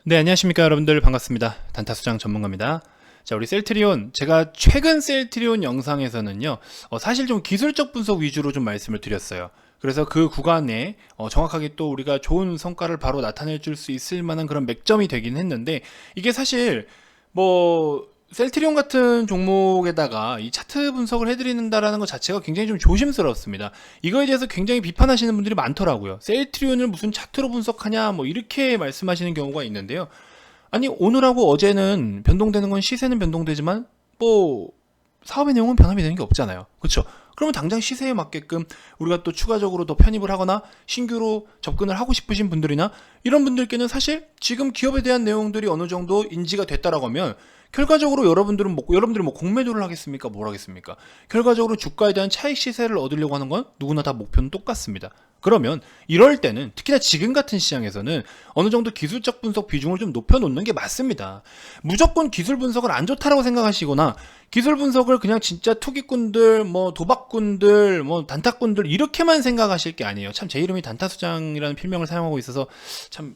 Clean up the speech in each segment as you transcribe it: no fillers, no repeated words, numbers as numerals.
네, 안녕하십니까 여러분들, 반갑습니다. 단타수장 전문가입니다. 자, 우리 셀트리온, 제가 최근 셀트리온 영상에서는요, 사실 좀 기술적 분석 위주로 좀 말씀을 드렸어요. 그래서 그 구간에 정확하게 또 우리가 좋은 성과를 바로 나타낼 줄 수 있을 만한 그런 맥점이 되긴 했는데, 이게 사실 뭐 셀트리온 같은 종목에다가 이 차트 분석을 해드린다라는 것 자체가 굉장히 좀 조심스럽습니다. 이거에 대해서 굉장히 비판하시는 분들이 많더라고요. 셀트리온을 무슨 차트로 분석하냐, 뭐 이렇게 말씀하시는 경우가 있는데요. 아니, 오늘하고 어제는 변동되는 건 시세는 변동되지만 뭐 사업의 내용은 변함이 되는 게 없잖아요. 그렇죠? 그러면 당장 시세에 맞게끔 우리가 또 추가적으로 더 편입을 하거나 신규로 접근을 하고 싶으신 분들이나 이런 분들께는 사실 지금 기업에 대한 내용들이 어느 정도 인지가 됐다라고 하면 결과적으로 여러분들이 뭐 공매도를 하겠습니까? 뭘 하겠습니까? 결과적으로 주가에 대한 차익 시세를 얻으려고 하는 건 누구나 다 목표는 똑같습니다. 그러면 이럴 때는 특히나 지금 같은 시장에서는 어느 정도 기술적 분석 비중을 좀 높여놓는 게 맞습니다. 무조건 기술 분석을 안 좋다라고 생각하시거나 기술 분석을 그냥 진짜 투기꾼들, 뭐 도박꾼들, 뭐 단타꾼들 이렇게만 생각하실 게 아니에요. 참 제 이름이 단타수장이라는 필명을 사용하고 있어서 참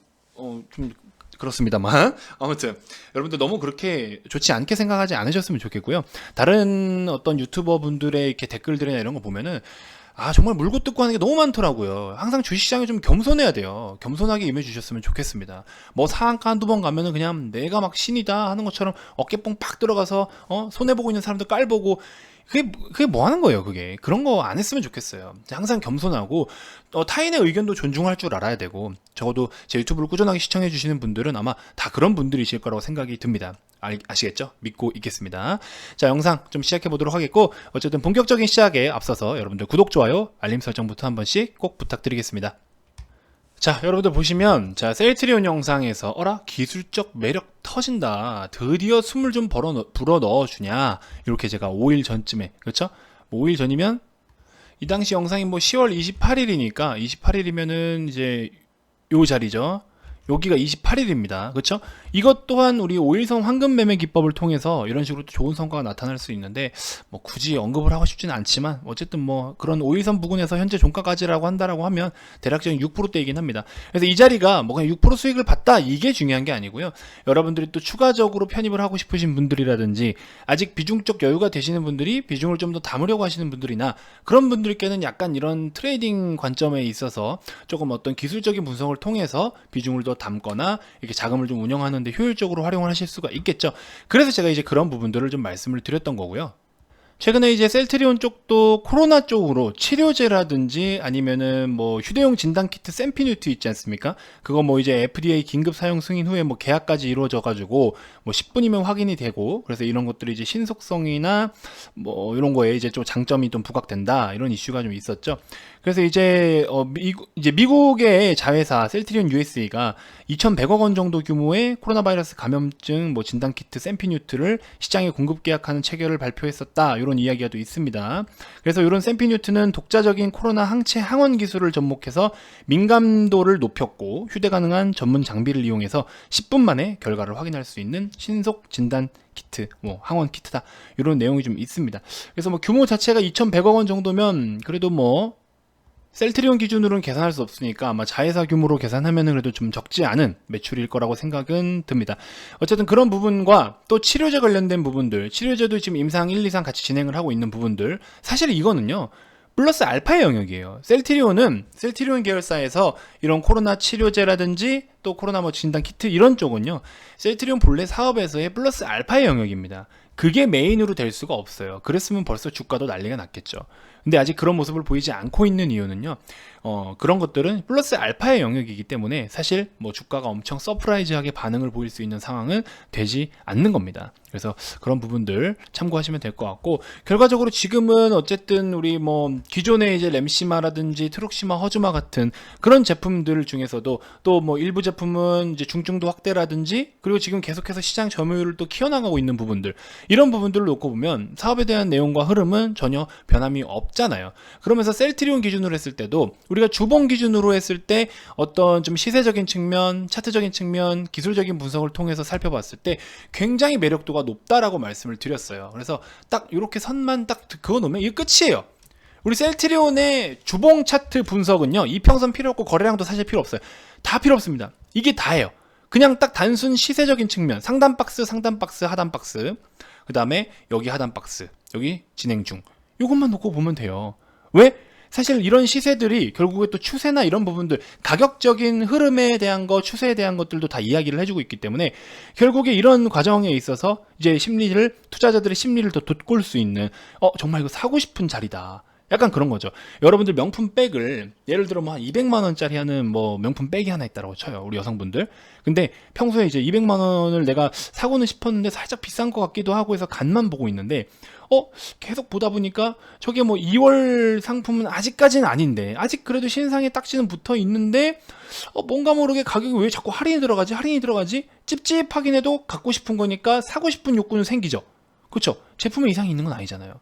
좀 그렇습니다만 아무튼 여러분들 너무 그렇게 좋지 않게 생각하지 않으셨으면 좋겠고요. 다른 어떤 유튜버 분들의 이렇게 댓글들이나 이런 거 보면은 정말 물고 뜯고 하는 게 너무 많더라고요. 항상 주식시장에 좀 겸손해야 돼요. 겸손하게 임해주셨으면 좋겠습니다. 뭐 상한가 한두 번 가면은 그냥 내가 막 신이다 하는 것처럼 어깨뽕 팍 들어가서 손해보고 있는 사람들 깔보고 그게 뭐 하는 거예요, 그게. 그런 거 안 했으면 좋겠어요. 항상 겸손하고, 타인의 의견도 존중할 줄 알아야 되고, 적어도 제 유튜브를 꾸준하게 시청해주시는 분들은 아마 다 그런 분들이실 거라고 생각이 듭니다. 아시겠죠? 믿고 있겠습니다. 자, 영상 좀 시작해 보도록 하겠고, 어쨌든 본격적인 시작에 앞서서 여러분들 구독, 좋아요, 알림 설정부터 한 번씩 꼭 부탁드리겠습니다. 자, 여러분들 보시면, 자, 셀트리온 영상에서, 기술적 매력 터진다. 드디어 숨을 좀 불어 넣어주냐. 이렇게 제가 5일 전쯤에, 그렇죠? 뭐 5일 전이면, 이 당시 영상이 뭐 10월 28일이니까, 28일이면은 이제 요 자리죠. 여기가 28일입니다. 그렇죠? 이것 또한 우리 5일선 황금 매매 기법을 통해서 이런 식으로 좋은 성과가 나타날 수 있는데 뭐 굳이 언급을 하고 싶지는 않지만 어쨌든 뭐 그런 5일선 부근에서 현재 종가까지라고 한다라고 하면 대략적인 6%대이긴 합니다. 그래서 이 자리가 뭐 그냥 6% 수익을 봤다 이게 중요한 게 아니고요. 여러분들이 또 추가적으로 편입을 하고 싶으신 분들이라든지 아직 비중적 여유가 되시는 분들이 비중을 좀 더 담으려고 하시는 분들이나 그런 분들께는 약간 이런 트레이딩 관점에 있어서 조금 어떤 기술적인 분석을 통해서 비중을 더 담거나 이렇게 자금을 좀 운영하는데 효율적으로 활용을 하실 수가 있겠죠. 그래서 제가 이제 그런 부분들을 좀 말씀을 드렸던 거고요. 최근에 이제 셀트리온 쪽도 코로나 쪽으로 치료제라든지 아니면은 뭐 휴대용 진단키트 샘피뉴트 있지 않습니까? 그거 뭐 이제 FDA 긴급 사용 승인 후에 뭐 계약까지 이루어져 가지고 뭐 10분이면 확인이 되고 그래서 이런 것들이 이제 신속성이나 뭐 이런 거에 이제 좀 장점이 좀 부각된다 이런 이슈가 좀 있었죠. 그래서 이제 미국의 자회사 셀트리온 USA가 2,100억 원 정도 규모의 코로나 바이러스 감염증 뭐 진단키트 샘피뉴트를 시장에 공급 계약하는 체결을 발표했었다. 이런 이야기가 또 있습니다. 그래서 이런 샘피뉴트는 독자적인 코로나 항체 항원 기술을 접목해서 민감도를 높였고 휴대 가능한 전문 장비를 이용해서 10분 만에 결과를 확인할 수 있는 신속 진단 키트, 뭐 항원 키트다. 이런 내용이 좀 있습니다. 그래서 뭐 규모 자체가 2,100억 원 정도면 그래도 뭐 셀트리온 기준으로는 계산할 수 없으니까 아마 자회사 규모로 계산하면은 그래도 좀 적지 않은 매출일 거라고 생각은 듭니다. 어쨌든 그런 부분과 또 치료제 관련된 부분들, 치료제도 지금 임상 1, 2상 같이 진행을 하고 있는 부분들, 사실 이거는요, 플러스 알파의 영역이에요. 셀트리온 계열사에서 이런 코로나 치료제라든지 또 코로나 뭐 진단 키트 이런 쪽은요, 셀트리온 본래 사업에서의 플러스 알파의 영역입니다. 그게 메인으로 될 수가 없어요. 그랬으면 벌써 주가도 난리가 났겠죠. 근데 아직 그런 모습을 보이지 않고 있는 이유는요. 그런 것들은 플러스 알파의 영역이기 때문에 사실 뭐 주가가 엄청 서프라이즈하게 반응을 보일 수 있는 상황은 되지 않는 겁니다. 그래서 그런 부분들 참고하시면 될 것 같고 결과적으로 지금은 어쨌든 우리 뭐 기존의 이제 램시마라든지 트룩시마, 허즈마 같은 그런 제품들 중에서도 또 뭐 일부 제품은 이제 중증도 확대라든지 그리고 지금 계속해서 시장 점유율을 또 키워나가고 있는 부분들 이런 부분들을 놓고 보면 사업에 대한 내용과 흐름은 전혀 변함이 없잖아요. 그러면서 셀트리온 기준으로 했을 때도 우리가 주봉 기준으로 했을 때 어떤 좀 시세적인 측면, 차트적인 측면, 기술적인 분석을 통해서 살펴봤을 때 굉장히 매력도가 높다라고 말씀을 드렸어요. 그래서 딱 이렇게 선만 딱 그어놓으면 이게 끝이에요. 우리 셀트리온의 주봉 차트 분석은요, 이평선 필요 없고 거래량도 사실 필요 없어요. 다 필요 없습니다. 이게 다예요. 그냥 딱 단순 시세적인 측면, 상단 박스, 하단 박스, 그 다음에 여기 하단 박스, 여기 진행 중, 이것만 놓고 보면 돼요. 왜? 사실 이런 시세들이 결국에 또 추세나 이런 부분들, 가격적인 흐름에 대한 거, 추세에 대한 것들도 다 이야기를 해주고 있기 때문에 결국에 이런 과정에 있어서 이제 투자자들의 심리를 더 돋굴 수 있는, 정말 이거 사고 싶은 자리다, 약간 그런 거죠. 여러분들 명품 백을 예를 들어 뭐 한 200만 원짜리 하는 뭐 명품 백이 하나 있다고 쳐요, 우리 여성분들. 근데 평소에 이제 200만 원을 내가 사고는 싶었는데 살짝 비싼 것 같기도 하고 해서 간만 보고 있는데, 계속 보다 보니까 저게 뭐 2월 상품은 아직까지는 아닌데, 아직 그래도 신상에 딱지는 붙어 있는데, 뭔가 모르게 가격이 왜 자꾸 할인이 들어가지 찝찝하긴 해도 갖고 싶은 거니까 사고 싶은 욕구는 생기죠. 그렇죠? 제품에 이상이 있는 건 아니잖아요.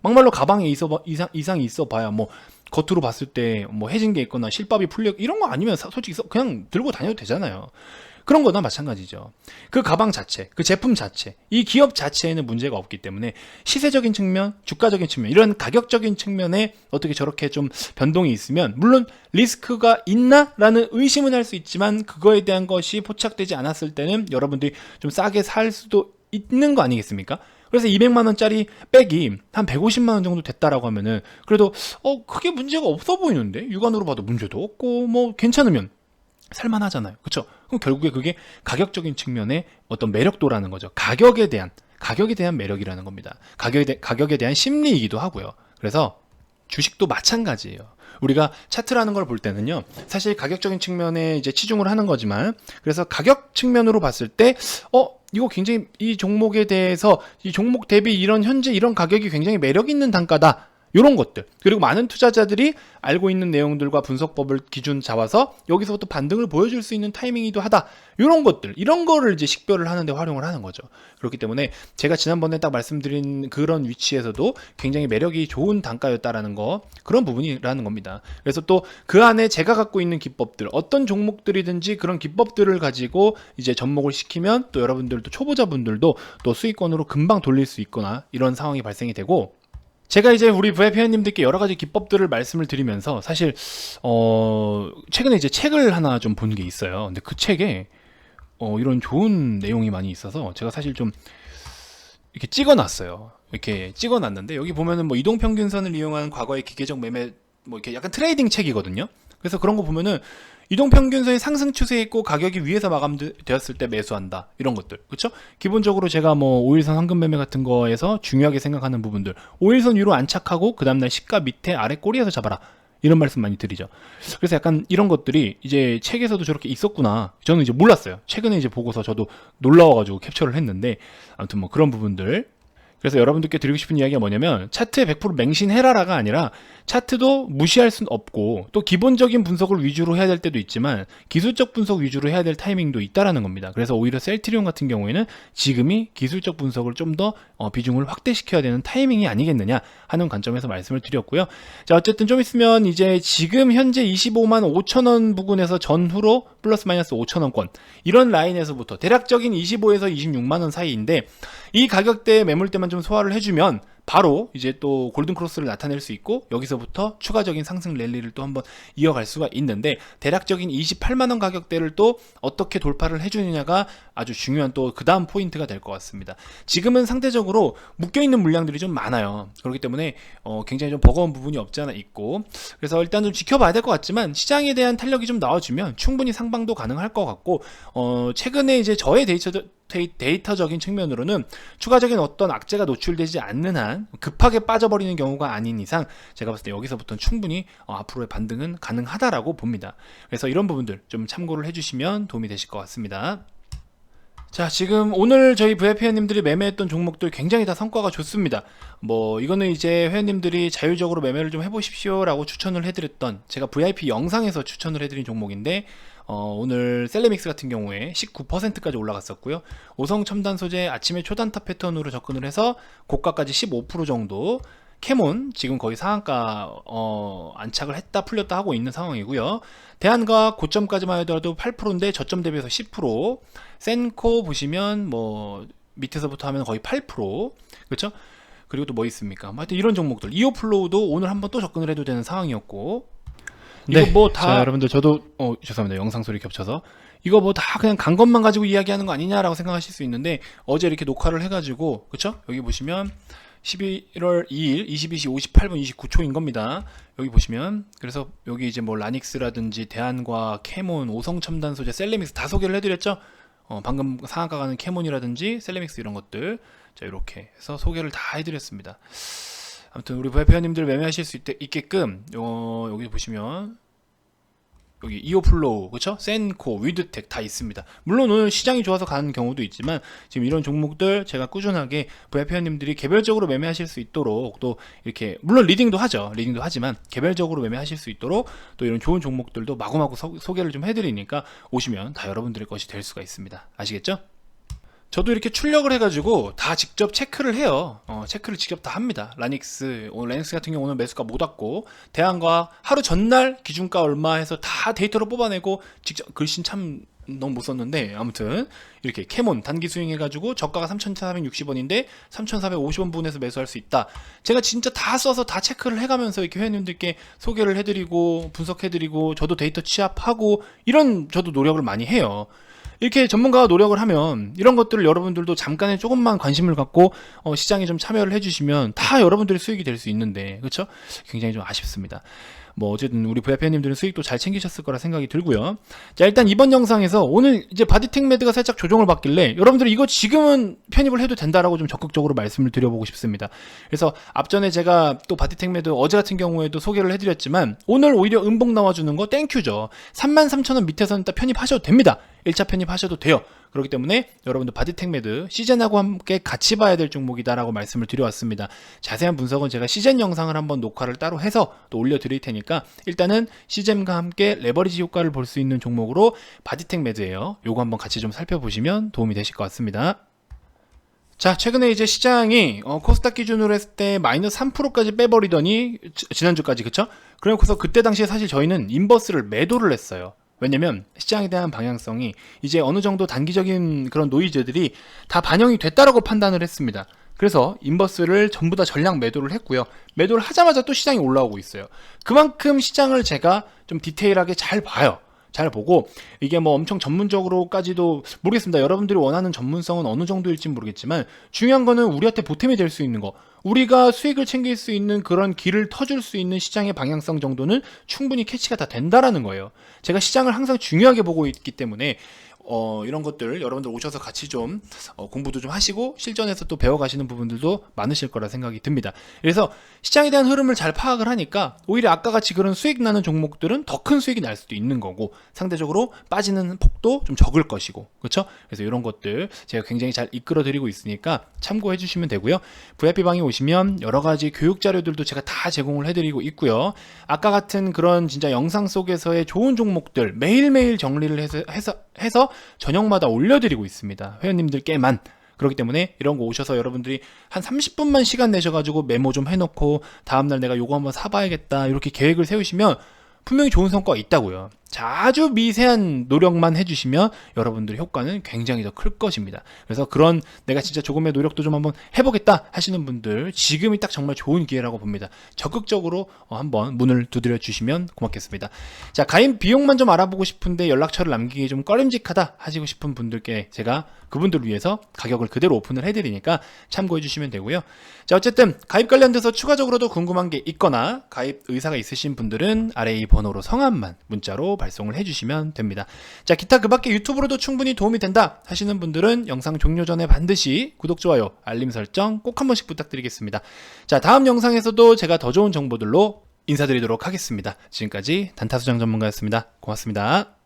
막말로 가방에 이상이 있어 봐야 뭐 겉으로 봤을 때 뭐 해진 게 있거나 실밥이 풀려 이런 거 아니면 솔직히 그냥 들고 다녀도 되잖아요. 그런 거나 마찬가지죠. 그 가방 자체, 그 제품 자체, 이 기업 자체에는 문제가 없기 때문에 시세적인 측면, 주가적인 측면, 이런 가격적인 측면에 어떻게 저렇게 좀 변동이 있으면, 물론 리스크가 있나라는 의심은 할 수 있지만 그거에 대한 것이 포착되지 않았을 때는 여러분들이 좀 싸게 살 수도 있는 거 아니겠습니까? 그래서 200만 원짜리 백이 한 150만 원 정도 됐다라고 하면은 그래도 크게 문제가 없어 보이는데, 육안으로 봐도 문제도 없고 뭐 괜찮으면 살만하잖아요. 그렇죠? 그럼 결국에 그게 가격적인 측면의 어떤 매력도라는 거죠. 가격에 대한 매력이라는 겁니다. 가격에 대한 심리이기도 하고요. 그래서 주식도 마찬가지예요. 우리가 차트라는 걸 볼 때는요, 사실 가격적인 측면에 이제 치중을 하는 거지만, 그래서 가격 측면으로 봤을 때, 이거 굉장히 이 종목에 대해서 이 종목 대비 현재 이런 가격이 굉장히 매력 있는 단가다, 이런 것들, 그리고 많은 투자자들이 알고 있는 내용들과 분석법을 기준 잡아서 여기서부터 반등을 보여줄 수 있는 타이밍이기도 하다, 이런 것들, 이런 거를 이제 식별을 하는데 활용을 하는 거죠. 그렇기 때문에 제가 지난번에 딱 말씀드린 그런 위치에서도 굉장히 매력이 좋은 단가였다라는 거, 그런 부분이라는 겁니다. 그래서 또 그 안에 제가 갖고 있는 기법들, 어떤 종목들이든지 그런 기법들을 가지고 이제 접목을 시키면 또 여러분들도, 초보자분들도 또 수익권으로 금방 돌릴 수 있거나 이런 상황이 발생이 되고, 제가 이제 우리 VIP 회원님들께 여러 가지 기법들을 말씀을 드리면서 사실 최근에 이제 책을 하나 좀 본 게 있어요. 근데 그 책에 이런 좋은 내용이 많이 있어서 제가 사실 좀 이렇게 찍어놨어요. 이렇게 찍어놨는데, 여기 보면은 뭐 이동평균선을 이용한 과거의 기계적 매매, 뭐 이렇게 약간 트레이딩 책이거든요. 그래서 그런 거 보면은 이동평균선이 상승 추세에 있고 가격이 위에서 마감되었을 때 매수한다, 이런 것들, 그렇죠? 기본적으로 제가 뭐 5일선 황금 매매 같은 거에서 중요하게 생각하는 부분들, 5일선 위로 안착하고 그 다음날 시가 밑에 아래 꼬리에서 잡아라, 이런 말씀 많이 드리죠. 그래서 약간 이런 것들이 이제 책에서도 저렇게 있었구나, 저는 이제 몰랐어요. 최근에 이제 보고서 저도 놀라워가지고 캡처를 했는데, 아무튼 뭐 그런 부분들. 그래서 여러분들께 드리고 싶은 이야기가 뭐냐면, 차트에 100% 맹신해라라가 아니라 차트도 무시할 순 없고, 또 기본적인 분석을 위주로 해야 될 때도 있지만 기술적 분석 위주로 해야 될 타이밍도 있다라는 겁니다. 그래서 오히려 셀트리온 같은 경우에는 지금이 기술적 분석을 좀 더 비중을 확대시켜야 되는 타이밍이 아니겠느냐 하는 관점에서 말씀을 드렸고요. 자, 어쨌든 좀 있으면 이제 지금 현재 25만 5천 원 부근에서 전후로 플러스 마이너스 5천 원권, 이런 라인에서부터 대략적인 25에서 26만 원 사이인데, 이 가격대의 매물대만 좀 소화를 해주면 바로 이제 또 골든 크로스를 나타낼 수 있고, 여기서부터 추가적인 상승 랠리를 또 한번 이어갈 수가 있는데, 대략적인 28만원 가격대를 또 어떻게 돌파를 해주느냐가 아주 중요한 또 그 다음 포인트가 될 것 같습니다. 지금은 상대적으로 묶여있는 물량들이 좀 많아요. 그렇기 때문에 굉장히 좀 버거운 부분이 없지 않아 있고, 그래서 일단 좀 지켜봐야 될 것 같지만 시장에 대한 탄력이 좀 나와주면 충분히 상방도 가능할 것 같고, 최근에 이제 저의 데이터적인 측면으로는 추가적인 어떤 악재가 노출되지 않는 한 급하게 빠져버리는 경우가 아닌 이상 제가 봤을 때 여기서부터는 충분히 앞으로의 반등은 가능하다라고 봅니다. 그래서 이런 부분들 좀 참고를 해주시면 도움이 되실 것 같습니다. 자, 지금 오늘 저희 VIP 회원님들이 매매했던 종목들 굉장히 다 성과가 좋습니다. 뭐 이거는 이제 회원님들이 자율적으로 매매를 좀 해보십시오 라고 추천을 해드렸던, 제가 VIP 영상에서 추천을 해드린 종목인데, 오늘 셀레믹스 같은 경우에 19%까지 올라갔었고요. 오성첨단 소재 아침에 초단타 패턴으로 접근을 해서 고가까지 15% 정도, 캐몬 지금 거의 상한가 안착을 했다 풀렸다 하고 있는 상황이고요. 대한과 고점까지만 하더라도 8%인데 저점 대비해서 10%, 센코 보시면 뭐 밑에서부터 하면 거의 8%, 그렇죠? 그리고 또 뭐 있습니까? 하여튼 이런 종목들, 이오플로우도 오늘 한번 또 접근을 해도 되는 상황이었고, 이거 네, 뭐 다 자 여러분들, 저도 죄송합니다, 영상 소리 겹쳐서 이거 뭐 다 그냥 간 것만 가지고 이야기하는 거 아니냐라고 생각하실 수 있는데, 어제 이렇게 녹화를 해가지고, 그쵸? 여기 보시면 11월 2일 22시 58분 29초인 겁니다. 여기 보시면, 그래서 여기 이제 뭐 라닉스라든지 대한과 캐몬, 오성첨단 소재, 셀레믹스 다 소개를 해드렸죠? 방금 상한가 가는 캐몬이라든지 셀레믹스 이런 것들, 자 이렇게 해서 소개를 다 해드렸습니다. 아무튼 우리 부회원님들 매매하실 수 있게끔 여기 보시면 여기 이오플로우, 그쵸? 센코, 위드텍 다 있습니다. 물론 오늘 시장이 좋아서 가는 경우도 있지만 지금 이런 종목들 제가 꾸준하게 VIP원님들이 개별적으로 매매하실 수 있도록, 또 이렇게 물론 리딩도 하죠. 리딩도 하지만 개별적으로 매매하실 수 있도록 또 이런 좋은 종목들도 마구마구 소개를 좀 해드리니까 오시면 다 여러분들의 것이 될 수가 있습니다. 아시겠죠? 저도 이렇게 출력을 해가지고 다 직접 체크를 해요. 체크를 직접 다 합니다. 라닉스, 오늘 라닉스 같은 경우 오늘 매수가 못 왔고, 대한과 하루 전날 기준가 얼마 해서 다 데이터로 뽑아내고, 직접 글씨는 참 너무 못 썼는데, 아무튼 이렇게 캐몬 단기 수익해가지고 저가가 3,460원인데 3,450원 부분에서 매수할 수 있다. 제가 진짜 다 써서 다 체크를 해가면서 이렇게 회원님들께 소개를 해드리고 분석해드리고, 저도 데이터 취합하고 이런 저도 노력을 많이 해요. 이렇게 전문가가 노력을 하면 이런 것들을 여러분들도 잠깐의 조금만 관심을 갖고 시장에 좀 참여를 해주시면 다 여러분들의 수익이 될 수 있는데, 그렇죠? 굉장히 좀 아쉽습니다. 뭐 어쨌든 우리 VIP님들은 수익도 잘 챙기셨을 거라 생각이 들고요. 자, 일단 이번 영상에서 오늘 이제 바디텍 매드가 살짝 조정을 받길래 여러분들 이거 지금은 편입을 해도 된다라고 좀 적극적으로 말씀을 드려보고 싶습니다. 그래서 앞전에 제가 또 바디텍 매드 어제 같은 경우에도 소개를 해드렸지만 오늘 오히려 음봉 나와주는 거 땡큐죠. 33,000원 밑에서는 일단 편입하셔도 됩니다. 1차 편입하셔도 돼요. 그렇기 때문에 여러분들 바디텍 매드 시젠하고 함께 같이 봐야 될 종목이다라고 말씀을 드려왔습니다. 자세한 분석은 제가 시젠 영상을 한번 녹화를 따로 해서 또 올려드릴 테니까 일단은 시젠과 함께 레버리지 효과를 볼 수 있는 종목으로 바디텍 매드예요. 요거 한번 같이 좀 살펴보시면 도움이 되실 것 같습니다. 자, 최근에 이제 시장이 코스닥 기준으로 했을 때 마이너스 3%까지 빼버리더니 지난주까지, 그쵸? 그래서 그때 당시에 사실 저희는 인버스를 매도를 했어요. 왜냐면 시장에 대한 방향성이 이제 어느 정도 단기적인 그런 노이즈들이 다 반영이 됐다라고 판단을 했습니다. 그래서 인버스를 전부 다 전량 매도를 했고요. 매도를 하자마자 또 시장이 올라오고 있어요. 그만큼 시장을 제가 좀 디테일하게 잘 봐요. 잘 보고, 이게 뭐 엄청 전문적으로까지도 모르겠습니다. 여러분들이 원하는 전문성은 어느 정도일지 모르겠지만 중요한 거는 우리한테 보탬이 될 수 있는 거, 우리가 수익을 챙길 수 있는 그런 길을 터줄 수 있는 시장의 방향성 정도는 충분히 캐치가 다 된다라는 거예요. 제가 시장을 항상 중요하게 보고 있기 때문에 이런 것들 여러분들 오셔서 같이 좀 공부도 좀 하시고 실전에서 또 배워가시는 부분들도 많으실 거라 생각이 듭니다. 그래서 시장에 대한 흐름을 잘 파악을 하니까 오히려 아까 같이 그런 수익 나는 종목들은 더 큰 수익이 날 수도 있는 거고, 상대적으로 빠지는 폭도 좀 적을 것이고, 그렇죠? 그래서 이런 것들 제가 굉장히 잘 이끌어 드리고 있으니까 참고해 주시면 되고요. VIP방에 오시면 여러 가지 교육 자료들도 제가 다 제공을 해드리고 있고요. 아까 같은 그런 진짜 영상 속에서의 좋은 종목들 매일매일 정리를 해서 저녁마다 올려드리고 있습니다. 회원님들께만. 그렇기 때문에 이런 거 오셔서 여러분들이 한 30분만 시간 내셔가지고 메모 좀 해놓고 다음날 내가 요거 한번 사봐야겠다 이렇게 계획을 세우시면 분명히 좋은 성과가 있다고요. 자, 아주 미세한 노력만 해주시면 여러분들의 효과는 굉장히 더 클 것입니다. 그래서 그런 내가 진짜 조금의 노력도 좀 한번 해보겠다 하시는 분들 지금이 딱 정말 좋은 기회라고 봅니다. 적극적으로 한번 문을 두드려 주시면 고맙겠습니다. 자, 가입 비용만 좀 알아보고 싶은데 연락처를 남기기 좀 꺼림직하다 하시고 싶은 분들께 제가 그분들을 위해서 가격을 그대로 오픈을 해드리니까 참고해 주시면 되고요. 자, 어쨌든 가입 관련돼서 추가적으로도 궁금한 게 있거나 가입 의사가 있으신 분들은 아래 이 번호로 성함만 문자로 발송을 해주시면 됩니다. 자, 기타 그 밖에 유튜브로도 충분히 도움이 된다 하시는 분들은 영상 종료 전에 반드시 구독, 좋아요, 알림 설정 꼭 한 번씩 부탁드리겠습니다. 자, 다음 영상에서도 제가 더 좋은 정보들로 인사드리도록 하겠습니다. 지금까지 단타수장 전문가였습니다. 고맙습니다.